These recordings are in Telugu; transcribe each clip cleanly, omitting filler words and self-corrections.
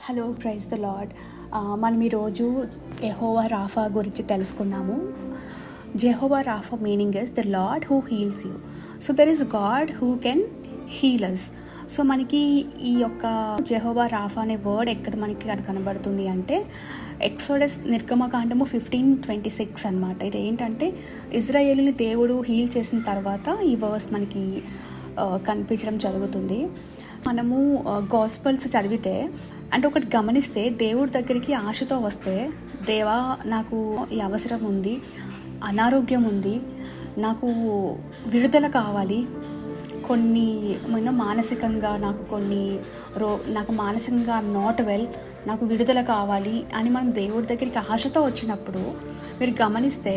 Hello, praise the lord. మనం ఈరోజు యెహోవా రాఫా గురించి తెలుసుకుందాము. Jehovah Rapha meaning is the lord who heals you. So there is god who can heal us. So మనకి ఈ యొక్క జెహోవా రాఫా అనే వర్డ్ ఎక్కడ మనకి కనబడుతుంది అంటే ఎక్సోడస్ నిర్గమకాండము 15:26 అనమాట. ఇది ఏంటంటే ఇజ్రాయేలుని దేవుడు హీల్ చేసిన తర్వాత ఈ వర్స్ మనకి కనిపించడం జరుగుతుంది. మనము గాస్పల్స్ చదివితే అంటే ఒకటి గమనిస్తే, దేవుడి దగ్గరికి ఆశతో వస్తే, దేవా నాకు ఈ అవసరం ఉంది, అనారోగ్యం ఉంది, నాకు విడుదల కావాలి, కొన్ని మానసికంగా నాకు మానసికంగా నాట్ వెల్, నాకు విడుదల కావాలి అని మనం దేవుడి దగ్గరికి ఆశతో వచ్చినప్పుడు మీరు గమనిస్తే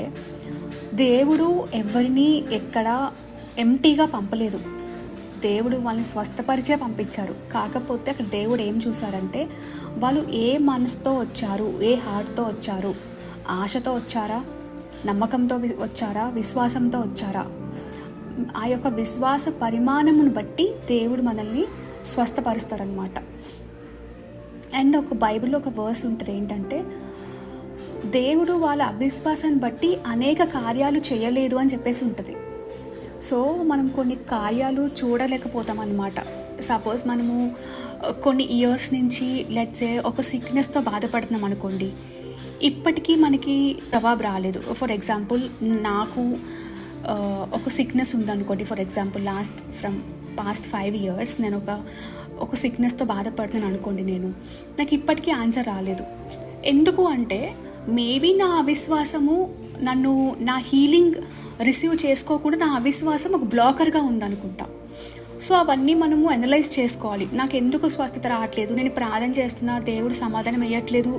దేవుడు ఎవరిని ఎక్కడ ఎంటీగా పంపలేదు. దేవుడు వాళ్ళని స్వస్థపరిచే పంపించారు. కాకపోతే అక్కడ దేవుడు ఏం చూసారంటే వాళ్ళు ఏ మనసుతో వచ్చారు, ఏ హార్ట్తో వచ్చారు, ఆశతో వచ్చారా, నమ్మకంతో వచ్చారా, విశ్వాసంతో వచ్చారా. ఆ యొక్క విశ్వాస పరిమాణమును బట్టి దేవుడు మనల్ని స్వస్థపరుస్తారనమాట. అండ్ ఒక బైబిల్లో ఒక వర్స్ ఉంటుంది ఏంటంటే, దేవుడు వాళ్ళ అవిశ్వాసాన్ని బట్టి అనేక కార్యాలు చేయలేదు అని చెప్పేసి ఉంటుంది. సో మనం కొన్ని కార్యాలు చూడలేకపోతాం అన్నమాట. సపోజ్ మనము కొన్ని ఇయర్స్ నుంచి లెట్సే ఒక సిక్నెస్తో బాధపడుతున్నాం అనుకోండి, ఇప్పటికీ మనకి జవాబు రాలేదు. ఫర్ ఎగ్జాంపుల్ నాకు ఒక సిక్నెస్ ఉందనుకోండి. ఫర్ ఎగ్జాంపుల్ పాస్ట్ 5 years నేను ఒక సిక్నెస్తో బాధపడుతున్నాను అనుకోండి. నాకు ఇప్పటికీ ఆన్సర్ రాలేదు. ఎందుకు అంటే మేబీ నా అవిశ్వాసము నా హీలింగ్ రిసీవ్ చేసుకోకుండా నా అవిశ్వాసం ఒక బ్లాకర్గా ఉందనుకుంటా. సో అవన్నీ మనము అనలైజ్ చేసుకోవాలి. నాకు ఎందుకు స్వస్థత రావట్లేదు, నేను ప్రార్థన చేస్తున్నా, దేవుడు సమాధానం ఇవ్వట్లేదు,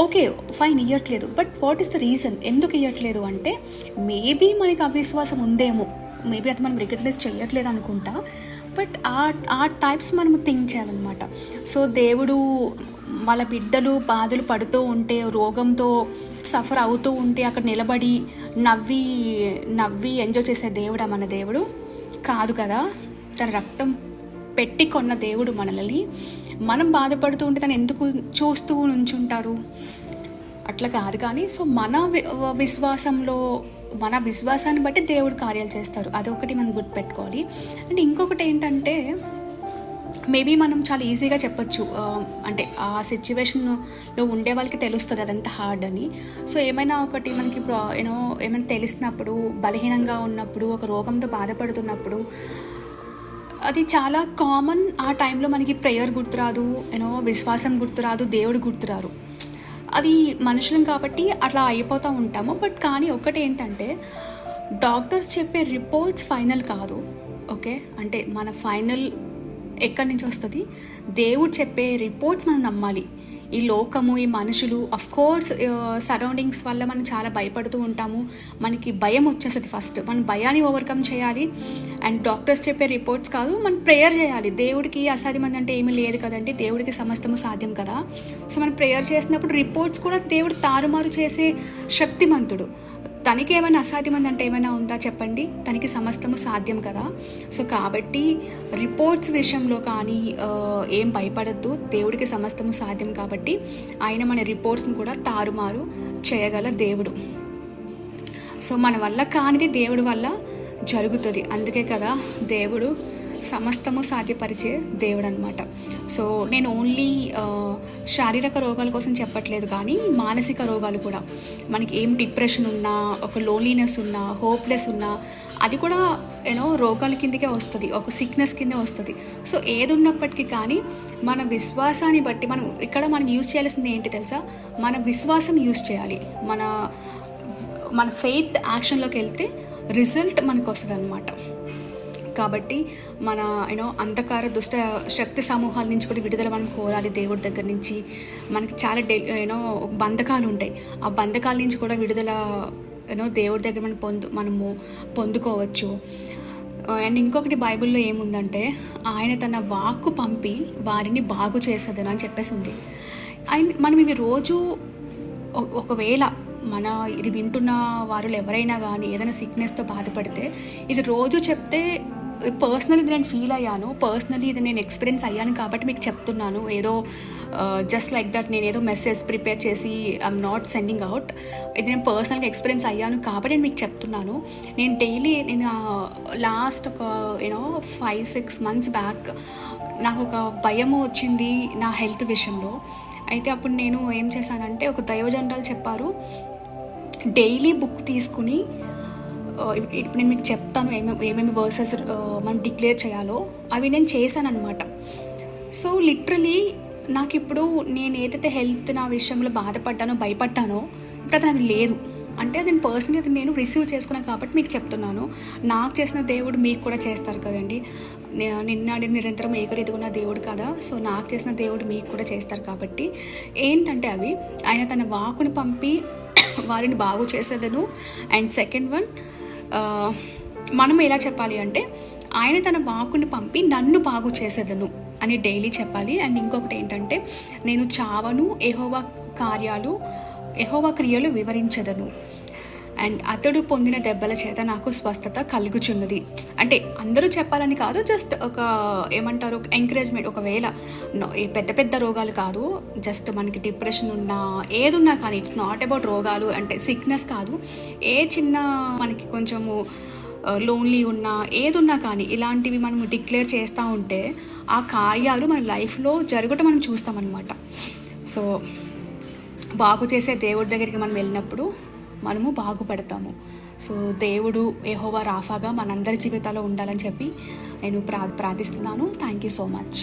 ఓకే ఫైన్ ఇవ్వట్లేదు, but what is the reason, ఎందుకు ఇవ్వట్లేదు అంటే మేబీ మనకి అవిశ్వాసం ఉందేమో, మేబీ అది మనం రికగ్నైజ్ చేయట్లేదు అనుకుంటా. బట్ ఆ టైప్స్ మనము థింక్ చేయాలన్నమాట. సో దేవుడు వాళ్ళ బిడ్డలు బాధలు పడుతూ ఉంటే, రోగంతో సఫర్ అవుతూ ఉంటే అక్కడ నిలబడి నవ్వి ఎంజాయ్ చేసే దేవుడా మన దేవుడు? కాదు కదా. తన రక్తం పెట్టి కొన్న దేవుడు మనల్ని. మనం బాధపడుతూ ఉంటే తను ఎందుకు చూస్తూ నుంచుంటారు? అట్లా కాదు. కానీ సో మన విశ్వాసాన్ని బట్టి దేవుడు కార్యాలు చేస్తారు. అదొకటి మనం గుర్తుపెట్టుకోవాలి. అండ్ ఇంకొకటి ఏంటంటే, మేబీ మనం చాలా ఈజీగా చెప్పొచ్చు, అంటే ఆ సిచ్యువేషన్లో ఉండే వాళ్ళకి తెలుస్తుంది అదంతా హార్డ్ అని. సో ఏమైనా ఒకటి మనకి ఏమైనా తెలిసినప్పుడు, బలహీనంగా ఉన్నప్పుడు, ఒక రోగంతో బాధపడుతున్నప్పుడు అది చాలా కామన్. ఆ టైంలో మనకి ప్రేయర్ గుర్తురాదు, విశ్వాసం గుర్తురాదు, దేవుడు గుర్తురారు. అది మనుషులం కాబట్టి అట్లా అయిపోతూ ఉంటాము. బట్ కానీ ఒకటి ఏంటంటే, డాక్టర్స్ చెప్పే రిపోర్ట్స్ ఫైనల్ కాదు. ఓకే, అంటే మన ఫైనల్ ఎక్కడి నుంచి వస్తుంది? దేవుడు చెప్పే రిపోర్ట్స్ మనం నమ్మాలి. ఈ లోకము, ఈ మనుషులు, అఫ్కోర్స్ సరౌండింగ్స్ వల్ల మనం చాలా భయపడుతూ ఉంటాము. మనకి భయం వచ్చేస్తుంది. ఫస్ట్ మనం భయాన్ని ఓవర్కమ్ చేయాలి. అండ్ డాక్టర్స్ చెప్పే రిపోర్ట్స్ కాదు, మనం ప్రేయర్ చేయాలి. దేవుడికి అసాధ్యమైంది అంటే ఏమీ లేదు కదండి, దేవుడికి సమస్తము సాధ్యం కదా. సో మనం ప్రేయర్ చేసినప్పుడు రిపోర్ట్స్ కూడా దేవుడు తారుమారు చేసే శక్తిమంతుడు. తనకి ఏమైనా అసాధ్యమైంది అంటే ఏమైనా ఉందా చెప్పండి? తనకి సమస్తము సాధ్యం కదా. సో కాబట్టి రిపోర్ట్స్ విషయంలో కానీ ఏం భయపడద్దు. దేవుడికి సమస్తము సాధ్యం కాబట్టి ఆయన మన రిపోర్ట్స్ని కూడా తారుమారు చేయగల దేవుడు. సో మన వల్ల కానిది దేవుడి వల్ల జరుగుతుంది. అందుకే కదా దేవుడు సమస్తము సాధ్యపరిచే దేవుడు అనమాట. సో నేను ఓన్లీ శారీరక రోగాల కోసం చెప్పట్లేదు, కానీ మానసిక రోగాలు కూడా, మనకి ఏం డిప్రెషన్ ఉన్నా, ఒక లోన్లీనెస్ ఉన్నా, హోప్లెస్ ఉన్నా, అది కూడా రోగాల కిందకే వస్తుంది, ఒక సిక్నెస్ కిందే వస్తుంది. సో ఏది ఉన్నప్పటికీ కానీ మన విశ్వాసాన్ని బట్టి మనం యూజ్ చేయాల్సింది ఏంటి తెలుసా? మన విశ్వాసం యూజ్ చేయాలి. మన ఫెయిత్ యాక్షన్లోకి వెళ్తే రిజల్ట్ మనకు వస్తుంది అనమాట. కాబట్టి మన అంధకార దుష్ట శక్తి సమూహాల నుంచి కూడా విడుదల మనం కోరాలి దేవుడి దగ్గర నుంచి. మనకి చాలా బంధకాలు ఉంటాయి. ఆ బంధకాల నుంచి కూడా విడుదల దేవుడి దగ్గర మనము పొందుకోవచ్చు. అండ్ ఇంకొకటి బైబిల్లో ఏముందంటే, ఆయన తన వాక్కు పంపి వారిని బాగు చేసేదని అని చెప్పేసి ఉంది. అండ్ మనం ఇవి రోజు ఒకవేళ ఇది వింటున్న వారు ఎవరైనా కానీ ఏదైనా సిక్నెస్తో బాధపడితే ఇది రోజు చెప్తే పర్సనల్ ఇది నేను ఫీల్ అయ్యాను, పర్సనలీ ఇది నేను ఎక్స్పీరియన్స్ అయ్యాను కాబట్టి మీకు చెప్తున్నాను. ఏదో జస్ట్ లైక్ దట్ నేను ఏదో మెసేజ్ ప్రిపేర్ చేసి ఐఎమ్ నాట్ సెండింగ్ అవుట్. ఇది నేను పర్సనల్గా ఎక్స్పీరియన్స్ అయ్యాను కాబట్టి నేను మీకు చెప్తున్నాను. నేను డైలీ లాస్ట్ ఒక 5-6 months బ్యాక్ నాకు ఒక భయము వచ్చింది నా హెల్త్ విషయంలో. అయితే అప్పుడు నేను ఏం చేశానంటే, ఒక దైవజనురాలు చెప్పారు, డైలీ బుక్ తీసుకుని ఇప్పుడు నేను మీకు చెప్తాను ఏమేమి వర్సెస్ మనం డిక్లేర్ చేయాలో. అవి నేను చేశాను అనమాట. సో లిటరలీ నాకు ఇప్పుడు నేను ఏదైతే హెల్త్ నా విషయంలో బాధపడ్డానో భయపడ్డానో ఇప్పుడు అది నాకు లేదు. అంటే అది పర్సనల్గా అది నేను రిసీవ్ చేసుకున్నాను కాబట్టి మీకు చెప్తున్నాను. నాకు చేసిన దేవుడు మీకు కూడా చేస్తారు కదండి. నిన్నాడి నిరంతరం ఏకరీతిగా దేవుడు కదా. సో నాకు చేసిన దేవుడు మీకు కూడా చేస్తారు కాబట్టి ఏంటంటే అవి ఆయన తన వాక్కుని పంపి వారిని బాగు చేసేదను. అండ్ సెకండ్ వన్, మనం ఎలా చెప్పాలి అంటే ఆయన తన వాక్కుని పంపి నన్ను బాగు చేసేదను అని డైలీ చెప్పాలి. అండ్ ఇంకొకటి ఏంటంటే, నేను చావను, యెహోవా క్రియలు వివరించదను. అండ్ అతడు పొందిన దెబ్బల చేత నాకు స్వస్థత కలుగుచున్నది. అంటే అందరూ చెప్పాలని కాదు, జస్ట్ ఒక ఏమంటారు ఎంకరేజ్మెంట్. ఒకవేళ పెద్ద పెద్ద రోగాలు కాదు, జస్ట్ మనకి డిప్రెషన్ ఉన్నా ఏదున్నా కానీ, ఇట్స్ నాట్ అబౌట్ రోగాలు అంటే సిక్నెస్ కాదు, ఏ చిన్న మనకి కొంచెము లోన్లీ ఉన్నా ఏదున్నా కానీ ఇలాంటివి మనం డిక్లేర్ చేస్తూ ఉంటే ఆ కార్యాలు మన లైఫ్లో జరగటం మనం చూస్తామన్నమాట. సో బాగు చేసే దేవుడి దగ్గరికి మనం వెళ్ళినప్పుడు మనము బాగుపడతాము. సో దేవుడు యెహోవా రాఫాగా మనందరి జీవితాల్లో ఉండాలని చెప్పి నేను ప్రార్థిస్తున్నాను. Thank you so much.